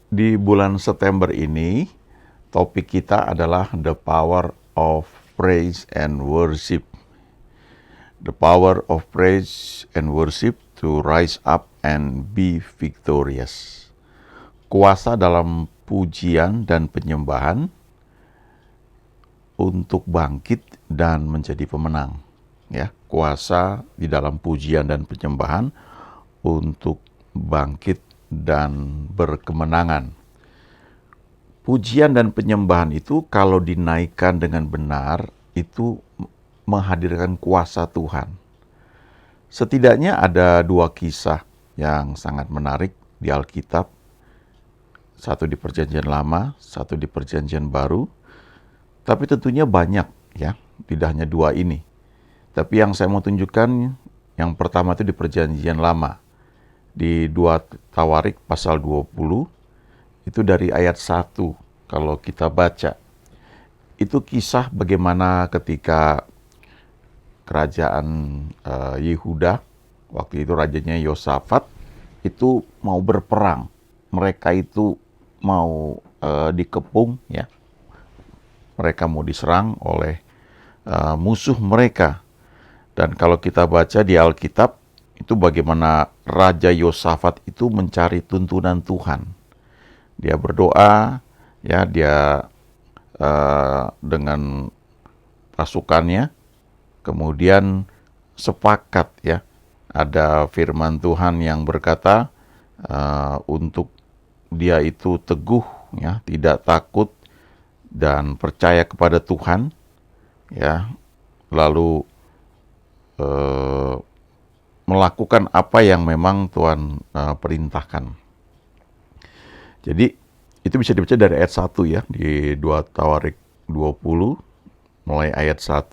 Di bulan September ini, topik kita adalah the power of praise and worship. The power of praise and worship to rise up and be victorious. Kuasa dalam pujian dan penyembahan untuk bangkit dan menjadi pemenang. Ya, kuasa di dalam pujian dan penyembahan untuk bangkit dan berkemenangan. Pujian dan penyembahan itu kalau dinaikkan dengan benar, itu menghadirkan kuasa Tuhan. Setidaknya ada dua kisah yang sangat menarik di Alkitab. Satu di Perjanjian Lama, satu di Perjanjian Baru. Tapi tentunya banyak ya, tidak hanya dua ini. Tapi yang saya mau tunjukkan, yang pertama itu di Perjanjian Lama. Di 2 Tawarik pasal 20, itu dari ayat 1 kalau kita baca. Itu kisah bagaimana ketika kerajaan Yehuda, waktu itu rajanya Yosafat, itu mau berperang. Mereka itu mau dikepung, ya. Mereka mau diserang oleh musuh mereka. Dan kalau kita baca di Alkitab, itu bagaimana Raja Yosafat itu mencari tuntunan Tuhan. Dia berdoa, ya, dia dengan pasukannya, kemudian sepakat, ya, ada firman Tuhan yang berkata untuk dia itu teguh, ya, tidak takut dan percaya kepada Tuhan, ya, lalu melakukan apa yang memang Tuhan perintahkan. Jadi itu bisa dibaca dari ayat 1 ya, di 2 Tawarik 20 mulai ayat 1.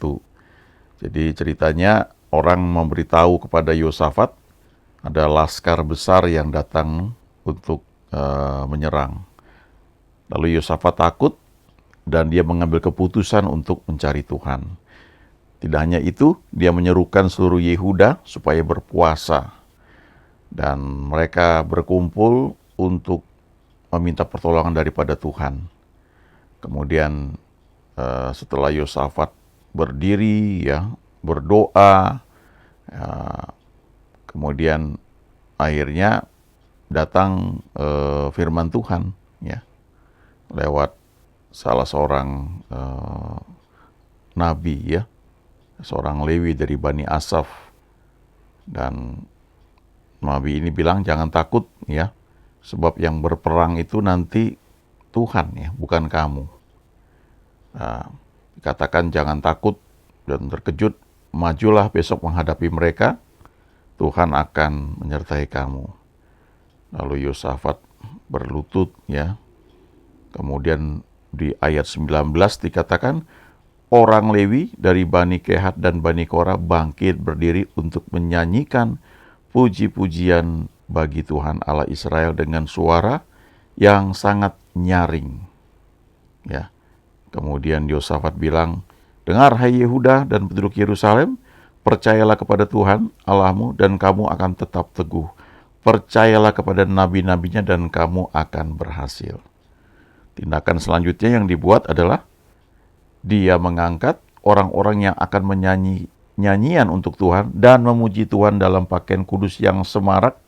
Jadi ceritanya orang memberitahu kepada Yosafat ada laskar besar yang datang untuk menyerang. Lalu Yosafat takut dan dia mengambil keputusan untuk mencari Tuhan. Tidak hanya itu, dia menyerukan seluruh Yehuda supaya berpuasa. Dan mereka berkumpul untuk meminta pertolongan daripada Tuhan. Kemudian setelah Yosafat berdiri, ya, berdoa, kemudian akhirnya datang firman Tuhan, ya, lewat salah seorang nabi, ya, seorang Lewi dari Bani Asaf. Dan nabi ini bilang jangan takut, ya, sebab yang berperang itu nanti Tuhan, ya, bukan kamu. Dikatakan jangan takut dan terkejut, majulah besok menghadapi mereka, Tuhan akan menyertai kamu. Lalu Yosafat berlutut, ya. Kemudian di ayat 19 dikatakan, orang Lewi dari Bani Kehat dan Bani Korah bangkit berdiri untuk menyanyikan puji-pujian bagi Tuhan Allah Israel dengan suara yang sangat nyaring. Ya. Kemudian Yosafat bilang, dengar hai Yehuda dan penduduk Yerusalem, percayalah kepada Tuhan Allahmu dan kamu akan tetap teguh. Percayalah kepada nabi-nabinya dan kamu akan berhasil. Tindakan selanjutnya yang dibuat adalah dia mengangkat orang-orang yang akan menyanyi nyanyian untuk Tuhan dan memuji Tuhan dalam pakaian kudus yang semarak.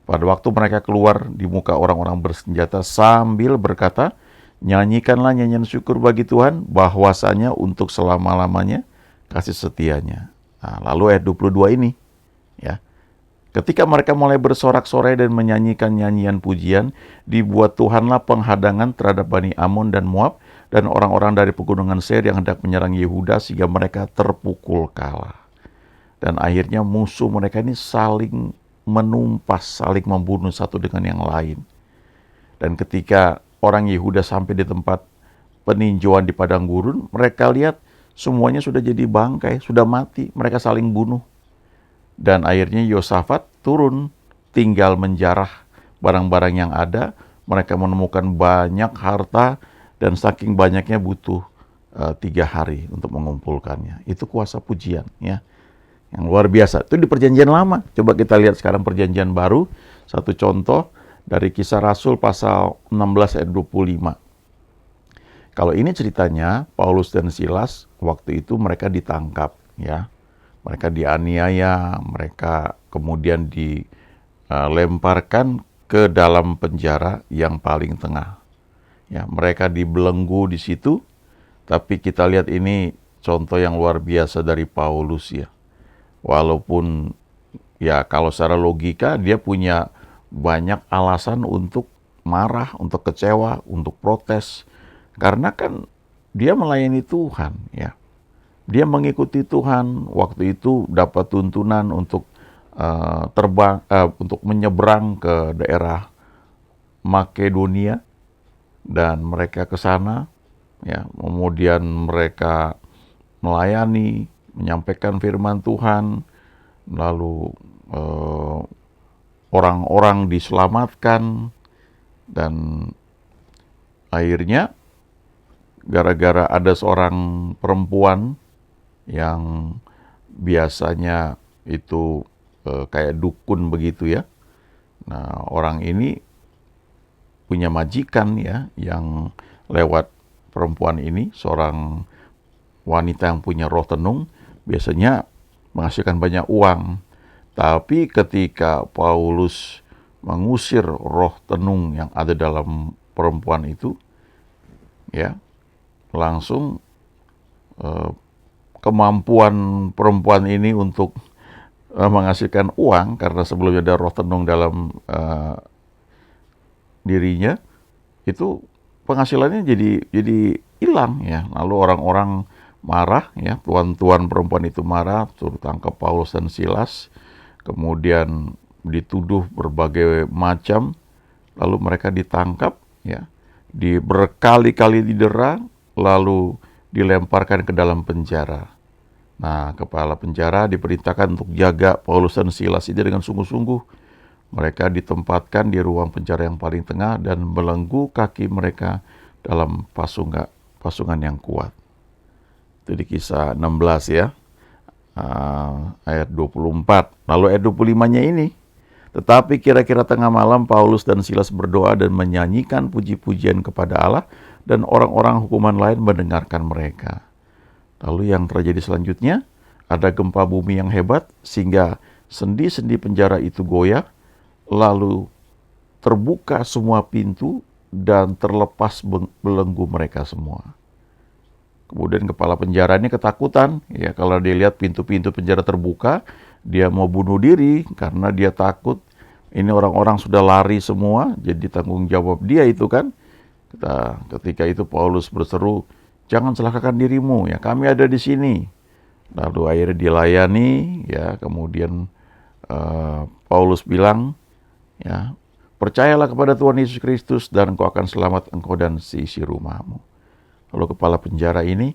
Pada waktu mereka keluar di muka orang-orang bersenjata sambil berkata, nyanyikanlah nyanyian syukur bagi Tuhan, bahwasanya untuk selama-lamanya kasih setianya. Nah, lalu ayat 22 ini, ya. Ketika mereka mulai bersorak-sorai dan menyanyikan nyanyian pujian, dibuat Tuhanlah penghadangan terhadap Bani Amon dan Moab dan orang-orang dari pegunungan Seir yang hendak menyerang Yehuda sehingga mereka terpukul kalah. Dan akhirnya musuh mereka ini saling menumpas, saling membunuh satu dengan yang lain. Dan ketika orang Yehuda sampai di tempat peninjauan di padang gurun, mereka lihat semuanya sudah jadi bangkai, sudah mati, mereka saling bunuh. Dan akhirnya Yosafat turun, tinggal menjarah barang-barang yang ada. Mereka menemukan banyak harta dan saking banyaknya butuh 3 hari untuk mengumpulkannya. Itu kuasa pujian, ya, yang luar biasa. Itu di Perjanjian Lama. Coba kita lihat sekarang Perjanjian Baru, satu contoh dari Kisah Rasul pasal 16 ayat 25. Kalau ini ceritanya, Paulus dan Silas waktu itu mereka ditangkap, ya. Mereka dianiaya, mereka kemudian dilemparkan ke dalam penjara yang paling tengah. Ya, mereka dibelenggu di situ, tapi kita lihat ini contoh yang luar biasa dari Paulus, ya. Walaupun ya kalau secara logika dia punya banyak alasan untuk marah, untuk kecewa, untuk protes. Karena kan dia melayani Tuhan, ya. Dia mengikuti Tuhan, waktu itu dapat tuntunan untuk untuk menyeberang ke daerah Makedonia, dan mereka ke sana, ya. Kemudian mereka melayani, menyampaikan firman Tuhan, lalu orang-orang diselamatkan, dan akhirnya gara-gara ada seorang perempuan yang biasanya itu kayak dukun begitu, ya. Nah, orang ini punya majikan, ya, yang lewat perempuan ini, seorang wanita yang punya roh tenung, biasanya menghasilkan banyak uang. Tapi ketika Paulus mengusir roh tenung yang ada dalam perempuan itu, ya, langsung kemampuan perempuan ini untuk menghasilkan uang, karena sebelumnya ada roh tenung dalam dirinya, itu penghasilannya jadi hilang, ya. Lalu orang-orang marah, ya, tuan-tuan perempuan itu marah, suruh tangkap Paulus dan Silas, kemudian dituduh berbagai macam, lalu mereka ditangkap, ya, berkali-kali didera, lalu dilemparkan ke dalam penjara. Nah, kepala penjara diperintahkan untuk jaga Paulus dan Silas ini dengan sungguh-sungguh. Mereka ditempatkan di ruang penjara yang paling tengah dan belenggu kaki mereka dalam pasungan yang kuat. Itu di Kisah 16, ya, ayat 24. Lalu ayat 25-nya ini, tetapi kira-kira tengah malam Paulus dan Silas berdoa dan menyanyikan puji-pujian kepada Allah, dan orang-orang hukuman lain mendengarkan mereka. Lalu yang terjadi selanjutnya, ada gempa bumi yang hebat sehingga sendi-sendi penjara itu goyah, lalu terbuka semua pintu dan terlepas belenggu mereka semua. Kemudian kepala penjara ini ketakutan, ya, kalau dia lihat pintu-pintu penjara terbuka, dia mau bunuh diri karena dia takut. Ini orang-orang sudah lari semua, jadi tanggung jawab dia itu kan. Ketika itu Paulus berseru, "Jangan celakakan dirimu, ya, kami ada di sini." Lalu akhirnya dilayani, ya. Kemudian Paulus bilang, ya, "Percayalah kepada Tuhan Yesus Kristus dan engkau akan selamat, engkau dan seisi rumahmu." Lalu kepala penjara ini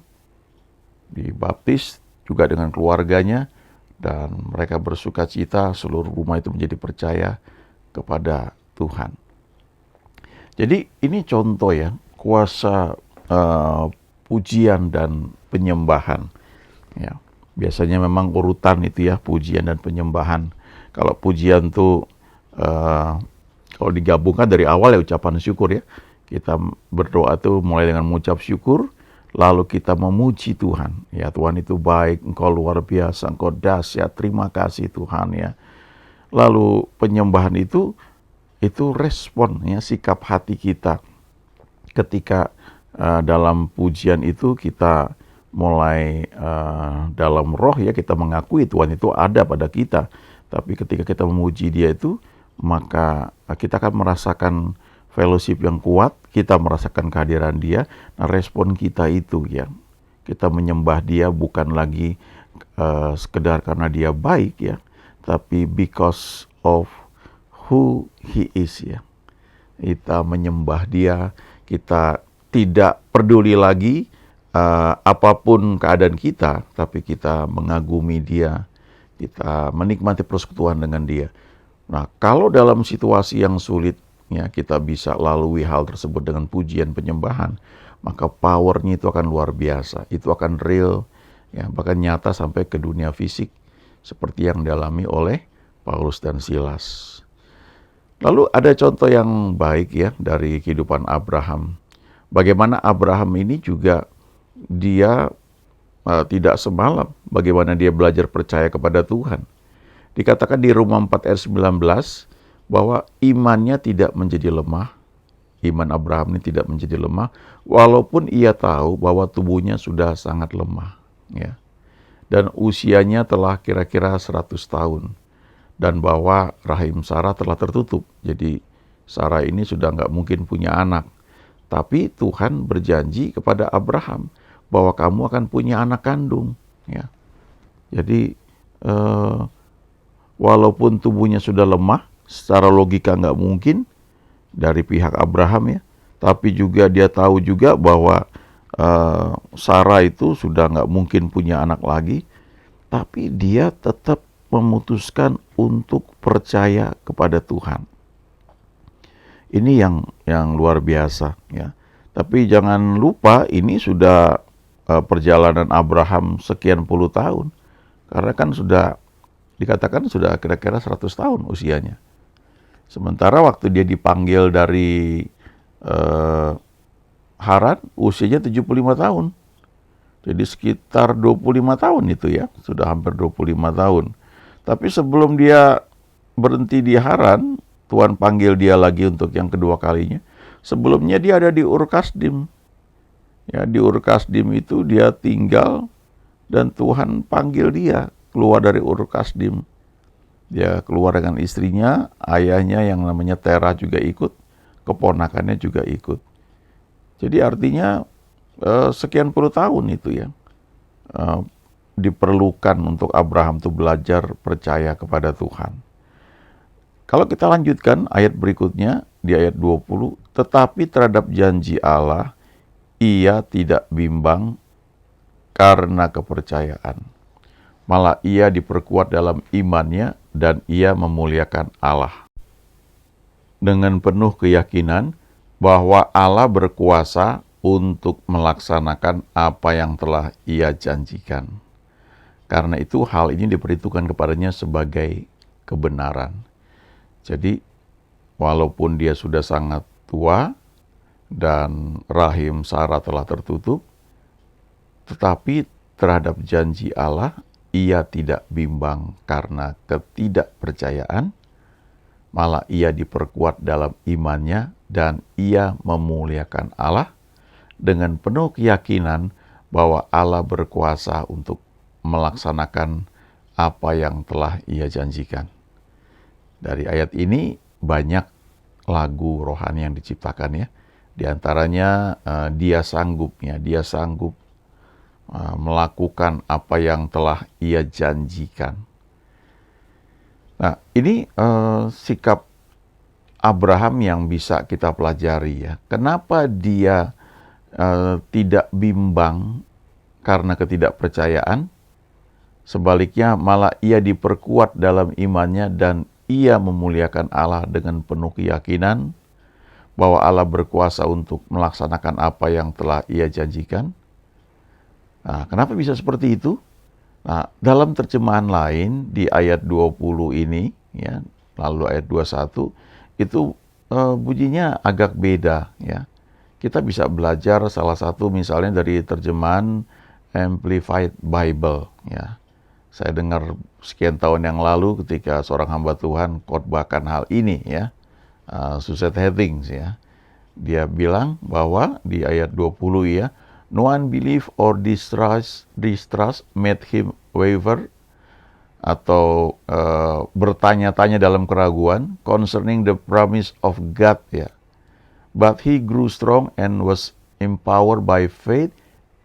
dibaptis juga dengan keluarganya, dan mereka bersuka cita, seluruh rumah itu menjadi percaya kepada Tuhan. Jadi ini contoh, ya, kuasa pujian dan penyembahan, ya. Biasanya memang urutan itu, ya, pujian dan penyembahan. Kalau pujian tuh kalau digabungkan dari awal, ya, ucapan syukur, ya. Kita berdoa tuh mulai dengan mengucap syukur, lalu kita memuji Tuhan. Ya, Tuhan itu baik, engkau luar biasa, engkau dahsyat, terima kasih Tuhan, ya. Lalu penyembahan itu respon, ya, sikap hati kita. Ketika dalam pujian itu kita mulai dalam roh, ya, kita mengakui Tuhan itu ada pada kita. Tapi ketika kita memuji Dia itu, maka kita akan merasakan fellowship yang kuat, kita merasakan kehadiran Dia. Nah, respon kita itu, ya, kita menyembah Dia bukan lagi sekedar karena Dia baik, ya, tapi because of who He is, ya. Kita menyembah Dia, kita tidak peduli lagi apapun keadaan kita, tapi kita mengagumi Dia, kita menikmati persekutuan dengan Dia. Nah, kalau dalam situasi yang sulit, ya, kita bisa lalui hal tersebut dengan pujian penyembahan, maka powernya itu akan luar biasa, itu akan real, ya, bahkan nyata sampai ke dunia fisik, seperti yang dialami oleh Paulus dan Silas. Lalu ada contoh yang baik ya dari kehidupan Abraham. Bagaimana Abraham ini juga dia tidak semalam, bagaimana dia belajar percaya kepada Tuhan. Dikatakan di Roma 4 ayat 19 bahwa imannya tidak menjadi lemah. Iman Abraham ini tidak menjadi lemah, walaupun ia tahu bahwa tubuhnya sudah sangat lemah. Ya. Dan usianya telah kira-kira 100 tahun. Dan bahwa rahim Sarah telah tertutup. Jadi Sarah ini sudah nggak mungkin punya anak. Tapi Tuhan berjanji kepada Abraham bahwa kamu akan punya anak kandung. Ya. Jadi walaupun tubuhnya sudah lemah, secara logika nggak mungkin dari pihak Abraham ya, tapi juga dia tahu juga bahwa Sarah itu sudah nggak mungkin punya anak lagi, tapi dia tetap memutuskan untuk percaya kepada Tuhan. Ini yang luar biasa ya. Tapi jangan lupa ini sudah perjalanan Abraham sekian puluh tahun. Karena kan sudah dikatakan sudah kira-kira 100 tahun usianya. Sementara waktu dia dipanggil dari Haran, usianya 75 tahun. Jadi sekitar 25 tahun itu ya, sudah hampir 25 tahun. Tapi sebelum dia berhenti di Haran, Tuhan panggil dia lagi untuk yang kedua kalinya. Sebelumnya dia ada di Ur Kasdim. Ya, di Ur Kasdim itu dia tinggal dan Tuhan panggil dia keluar dari Ur Kasdim. Dia keluar dengan istrinya, ayahnya yang namanya Terah juga ikut, keponakannya juga ikut. Jadi artinya sekian puluh tahun itu ya diperlukan untuk Abraham itu belajar percaya kepada Tuhan. Kalau kita lanjutkan ayat berikutnya di ayat 20, tetapi terhadap janji Allah ia tidak bimbang karena kepercayaan. Malah ia diperkuat dalam imannya dan ia memuliakan Allah. Dengan penuh keyakinan bahwa Allah berkuasa untuk melaksanakan apa yang telah ia janjikan. Karena itu hal ini diperhitungkan kepadanya sebagai kebenaran. Jadi walaupun dia sudah sangat tua dan rahim Sarah telah tertutup, tetapi terhadap janji Allah ia tidak bimbang karena ketidakpercayaan, malah ia diperkuat dalam imannya dan ia memuliakan Allah dengan penuh keyakinan bahwa Allah berkuasa untuk melaksanakan apa yang telah ia janjikan. Dari ayat ini banyak lagu rohani yang diciptakan ya. Di antaranya dia sanggup melakukan apa yang telah ia janjikan. Nah, ini sikap Abraham yang bisa kita pelajari ya. Kenapa dia tidak bimbang karena ketidakpercayaan? Sebaliknya malah ia diperkuat dalam imannya dan ia memuliakan Allah dengan penuh keyakinan bahwa Allah berkuasa untuk melaksanakan apa yang telah ia janjikan. Nah, kenapa bisa seperti itu? Nah, dalam terjemahan lain di ayat 20 ini, ya, lalu ayat 21, itu bunyinya agak beda. Ya. Kita bisa belajar salah satu misalnya dari terjemahan Amplified Bible. Ya. Saya dengar sekian tahun yang lalu ketika seorang hamba Tuhan khotbahkan hal ini, ya, Suzette Hathings, ya. Dia bilang bahwa di ayat 20 ya, no unbelief or distrust made him waver, atau bertanya-tanya dalam keraguan concerning the promise of God ya. But he grew strong and was empowered by faith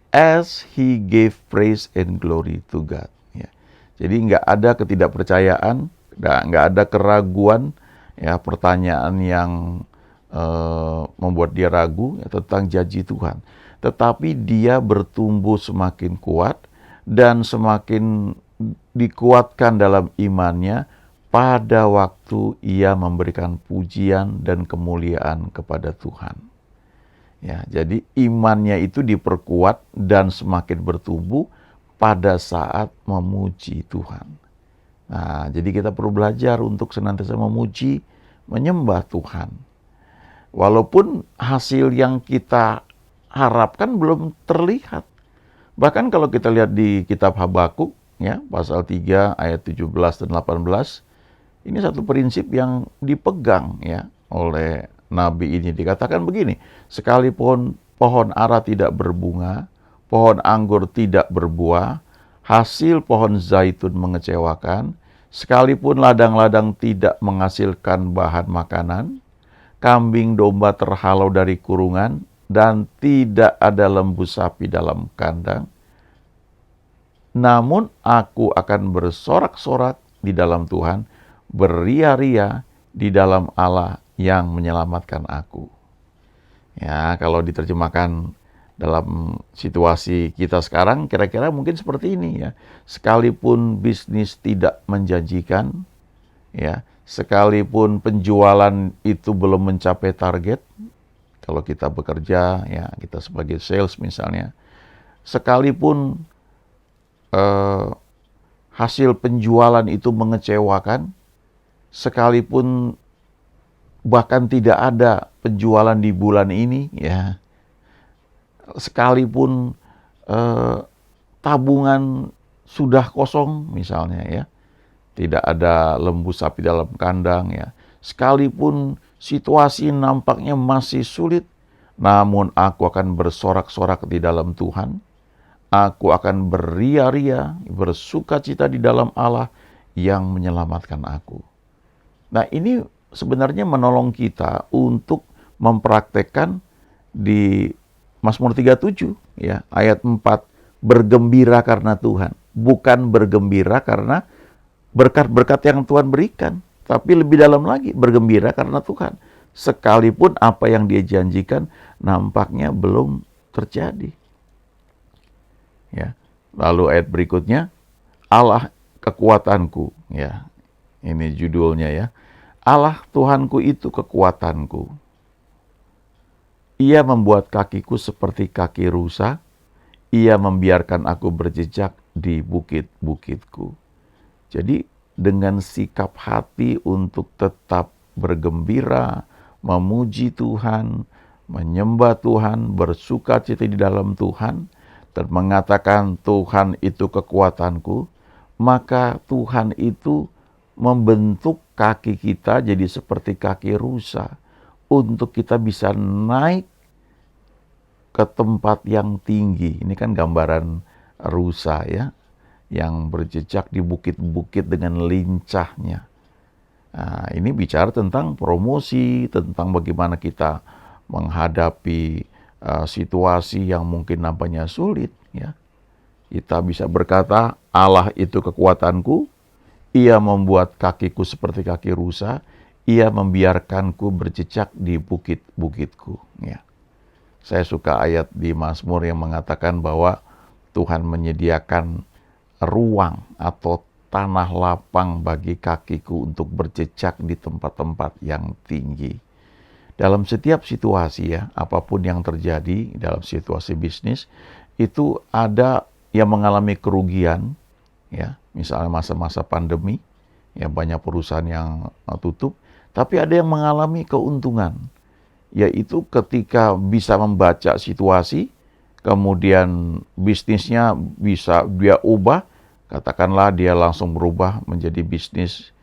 as he gave praise and glory to God. Ya. Jadi nggak ada ketidakpercayaan, nggak ada keraguan, ya, pertanyaan yang membuat dia ragu ya, tentang janji Tuhan. Tetapi dia bertumbuh semakin kuat dan semakin dikuatkan dalam imannya pada waktu ia memberikan pujian dan kemuliaan kepada Tuhan. Ya, jadi imannya itu diperkuat dan semakin bertumbuh pada saat memuji Tuhan. Nah, jadi kita perlu belajar untuk senantiasa memuji, menyembah Tuhan. Walaupun hasil yang kita harapkan belum terlihat. Bahkan kalau kita lihat di kitab Habakuk, ya, pasal 3 ayat 17 dan 18, ini satu prinsip yang dipegang ya oleh nabi ini. Dikatakan begini, sekalipun pohon ara tidak berbunga, pohon anggur tidak berbuah, hasil pohon zaitun mengecewakan, sekalipun ladang-ladang tidak menghasilkan bahan makanan, kambing domba terhalau dari kurungan, dan tidak ada lembu sapi dalam kandang, namun aku akan bersorak-sorak di dalam Tuhan, beria-ria di dalam Allah yang menyelamatkan aku. Ya, kalau diterjemahkan dalam situasi kita sekarang, kira-kira mungkin seperti ini ya. Sekalipun bisnis tidak menjanjikan, ya, sekalipun penjualan itu belum mencapai target, kalau kita bekerja, ya, kita sebagai sales misalnya, sekalipun hasil penjualan itu mengecewakan, sekalipun bahkan tidak ada penjualan di bulan ini, ya, sekalipun tabungan sudah kosong misalnya, ya, tidak ada lembu sapi dalam kandang, ya, sekalipun situasi nampaknya masih sulit, namun aku akan bersorak-sorak di dalam Tuhan. Aku akan beria-ria, bersukacita di dalam Allah yang menyelamatkan aku. Nah, ini sebenarnya menolong kita untuk mempraktekkan di Mazmur 37 ya, ayat 4, bergembira karena Tuhan, bukan bergembira karena berkat-berkat yang Tuhan berikan, tapi lebih dalam lagi, bergembira karena Tuhan. Sekalipun apa yang Dia janjikan nampaknya belum terjadi. Ya. Lalu ayat berikutnya, Allah kekuatanku, ya. Ini judulnya ya. Allah Tuhanku itu kekuatanku. Ia membuat kakiku seperti kaki rusa. Ia membiarkan aku berjejak di bukit-bukitku. Jadi dengan sikap hati untuk tetap bergembira, memuji Tuhan, menyembah Tuhan, bersukacita di dalam Tuhan, dan mengatakan Tuhan itu kekuatanku, maka Tuhan itu membentuk kaki kita jadi seperti kaki rusa untuk kita bisa naik ke tempat yang tinggi. Ini kan gambaran rusa ya, yang berjejak di bukit-bukit dengan lincahnya. Nah, ini bicara tentang promosi, tentang bagaimana kita menghadapi situasi yang mungkin nampaknya sulit, ya. Kita bisa berkata, Allah itu kekuatanku, Ia membuat kakiku seperti kaki rusa, Ia membiarkanku berjejak di bukit-bukitku. Ya. Saya suka ayat di Mazmur yang mengatakan bahwa Tuhan menyediakan ruang atau tanah lapang bagi kakiku untuk berjejak di tempat-tempat yang tinggi. Dalam setiap situasi ya, apapun yang terjadi dalam situasi bisnis, itu ada yang mengalami kerugian, ya, misalnya masa-masa pandemi, ya banyak perusahaan yang tutup, tapi ada yang mengalami keuntungan, yaitu ketika bisa membaca situasi, kemudian bisnisnya bisa dia ubah, katakanlah dia langsung berubah menjadi bisnis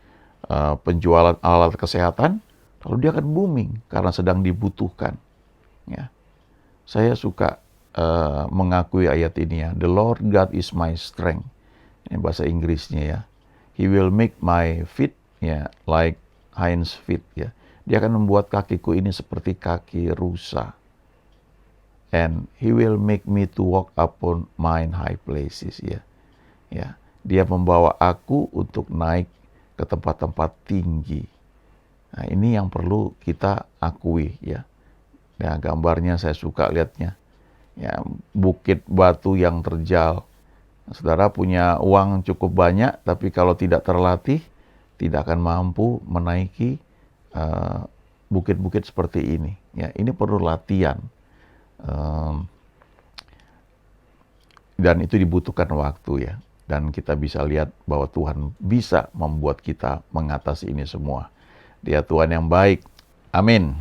penjualan alat kesehatan, lalu dia akan booming karena sedang dibutuhkan. Ya. Saya suka mengakui ayat ini ya. The Lord God is my strength. Ini bahasa Inggrisnya ya. He will make my feet ya like hinds feet ya. Dia akan membuat kakiku ini seperti kaki rusa. And He will make me to walk upon mine high places ya. Ya. Dia membawa aku untuk naik ke tempat-tempat tinggi. Nah, ini yang perlu kita akui ya. Ya, gambarnya saya suka lihatnya. Ya, bukit batu yang terjal. Saudara punya uang cukup banyak, tapi kalau tidak terlatih, tidak akan mampu menaiki bukit-bukit seperti ini. Ya, ini perlu latihan. Dan itu dibutuhkan waktu ya. Dan kita bisa lihat bahwa Tuhan bisa membuat kita mengatasi ini semua. Dia Tuhan yang baik. Amin.